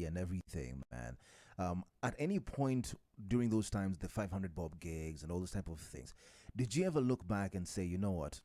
publicity and everything, man. At any point during those times, the 500 bob gigs and all those type of things, did you ever look back and say, you know what?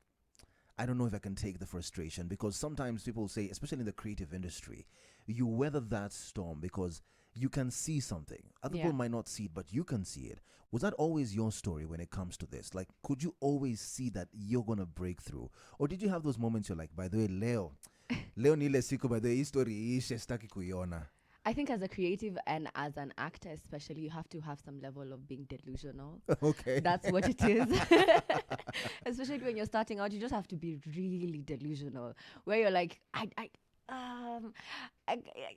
I don't know if I can take the frustration, because sometimes people say, especially in the creative industry, you weather that storm because you can see something. Other Yeah. people might not see it, but you can see it. Was that always your story when it comes to this? Like, could you always see that you're going to break through? Or did you have those moments you're like, by the way, Leo ni ile siku, by the way, hii story iishe, sitaki kuiona. I think as a creative and as an actor especially, you have to have some level of being delusional. Okay. That's what it is. Especially when you're starting out, you just have to be really delusional, where you're like,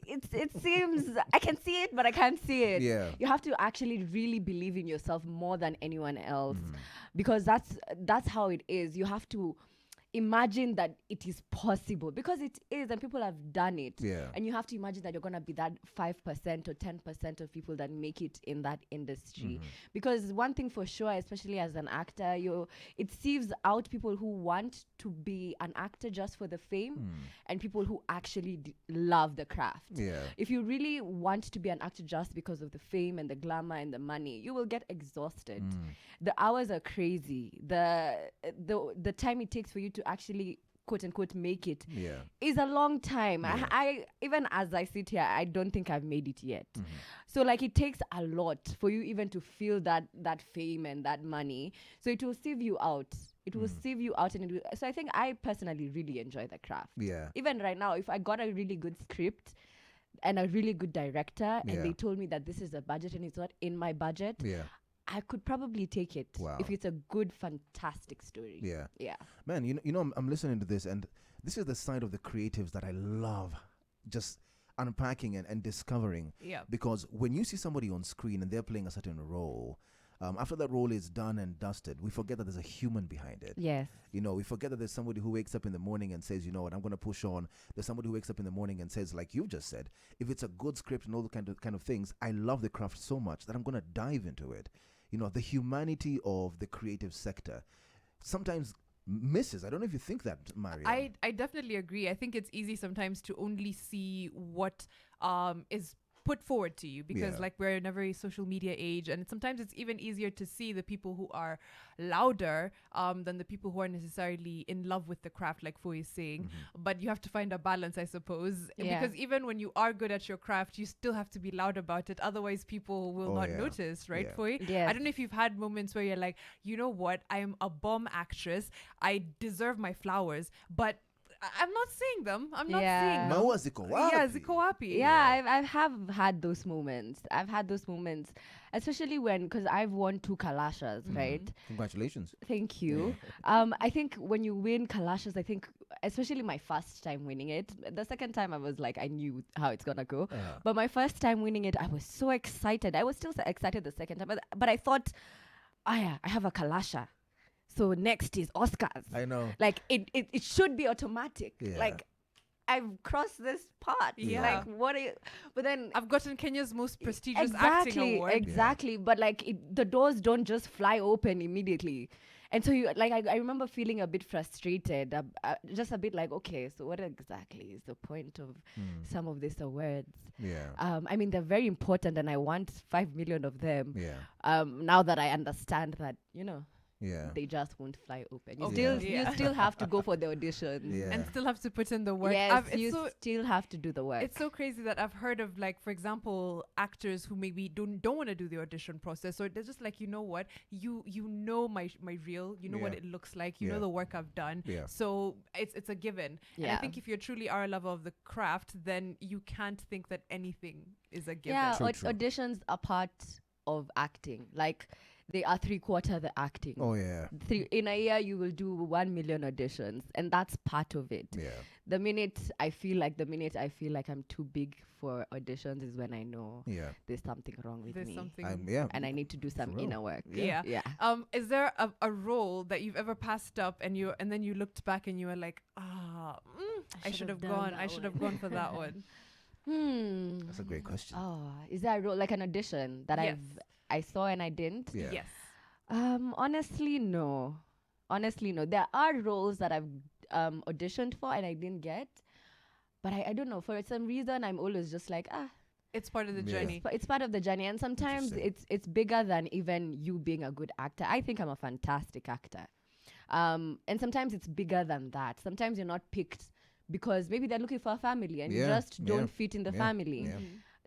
it seems I can see it, but I can't see it. Yeah. You have to actually really believe in yourself more than anyone else, because that's how it is. You have to imagine that it is possible, because it is, and people have done it. Yeah. And you have to imagine that you're going to be that 5% or 10% of people that make it in that industry. Because one thing for sure, especially as an actor, it sieves out people who want to be an actor just for the fame and people who actually love the craft. Yeah. If you really want to be an actor just because of the fame and the glamour and the money, you will get exhausted. The hours are crazy. The time it takes for you to actually quote unquote make it is a long time. Yeah. I even as I sit here, I don't think I've made it yet. So like it takes a lot for you even to feel that fame and that money. So it will sieve you out. It will sieve you out, and so I think I personally really enjoy the craft. Yeah. Even right now, if I got a really good script and a really good director, and they told me that this is a budget and it's not in my budget, Yeah. I could probably take it. Wow. If it's a good, fantastic story. Yeah. Yeah. Man, you know, I'm listening to this, and this is the side of the creatives that I love just unpacking and discovering. Yeah. Because when you see somebody on screen and they're playing a certain role, after that role is done and dusted, we forget that there's a human behind it. Yes. You know, we forget that there's somebody who wakes up in the morning and says, you know what, I'm going to push on. There's somebody who wakes up in the morning and says, like you just said, if it's a good script and all the kind of things, I love the craft so much that I'm going to dive into it. You know, the humanity of the creative sector sometimes misses. I don't know if you think that, Mariam. I definitely agree. I think it's easy sometimes to only see what is put forward to you, because like we're in a very social media age, and sometimes it's even easier to see the people who are louder than the people who are necessarily in love with the craft, like Foy is saying. But you have to find a balance, I suppose, because even when you are good at your craft, you still have to be loud about it, otherwise people will not notice, right? Foy? Yes. I don't know if you've had moments where you're like, you know what, I am a bomb actress, I deserve my flowers, but I'm not seeing them. I'm not seeing them. Maua ziko wapi? Yeah, ziko wapi. Yeah, I have had those moments. Especially because I've won 2 Kalashas, right? Congratulations. Thank you. I think when you win Kalashas, I think, especially my first time winning it, the second time I was like, I knew how it's gonna go. But my first time winning it, I was so excited. I was still so excited the second time, but I thought, oh yeah, I have a Kalasha. So next is Oscars. I know. Like it should be automatic. Yeah. Like I've crossed this part. Yeah. Like what are you? But then I've gotten Kenya's most prestigious acting award. Exactly. But like the doors don't just fly open immediately. And so I remember feeling a bit frustrated, just a bit like, okay, so what exactly is the point of some of these awards? Yeah. I mean, they're very important, and I want 5 million of them. Yeah. Now that I understand that, Yeah. they just won't fly open. Yeah. You still have to go for the auditions. Yeah. And still have to put in the work. Yes, you still have to do the work. It's so crazy that I've heard of, like, for example, actors who maybe don't want to do the audition process, or they're just like, you know what, you know my reel, you know what it looks like, you know the work I've done, so it's a given. And I think if you truly are a lover of the craft, then you can't think that anything is a given. Yeah, True. auditions are part of acting. Like, they are 3/4 the acting. Oh yeah. In a year, you will do 1 million auditions, and that's part of it. Yeah. The minute I feel like I'm too big for auditions is when I know there's something wrong with me. And I need to do some inner work. Yeah. Is there a role that you've ever passed up and then you looked back and you were like, I should have gone for that one? That's a great question. Oh, is there a role, like an audition that I saw and I didn't? Yeah. Yes. Honestly, no. There are roles that I've auditioned for and I didn't get, but I don't know, for some reason I'm always just like, It's part of the Yeah. journey. But it's part of the journey, and sometimes Interesting. it's bigger than even you being a good actor. I think I'm a fantastic actor, and sometimes it's bigger than that. Sometimes you're not picked because maybe they're looking for a family and you Yeah, just don't fit in the yeah, family. yeah.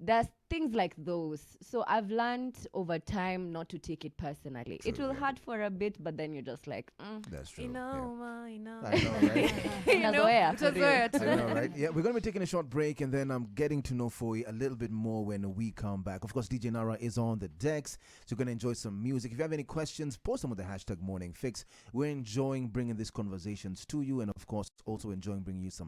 There's things like those. So I've learned over time not to take it personally. It True, will yeah. hurt for a bit, but then you're just like, That's true. You know, Yeah. I know. I know, right? Nazoea for real. I know, right? Yeah, we're going to be taking a short break, and then I'm getting to know Foy a little bit more when we come back. Of course, DJ Nara is on the decks, so you're going to enjoy some music. If you have any questions, post them with the hashtag Morning Fix. We're enjoying bringing these conversations to you, and of course, also enjoying bringing you some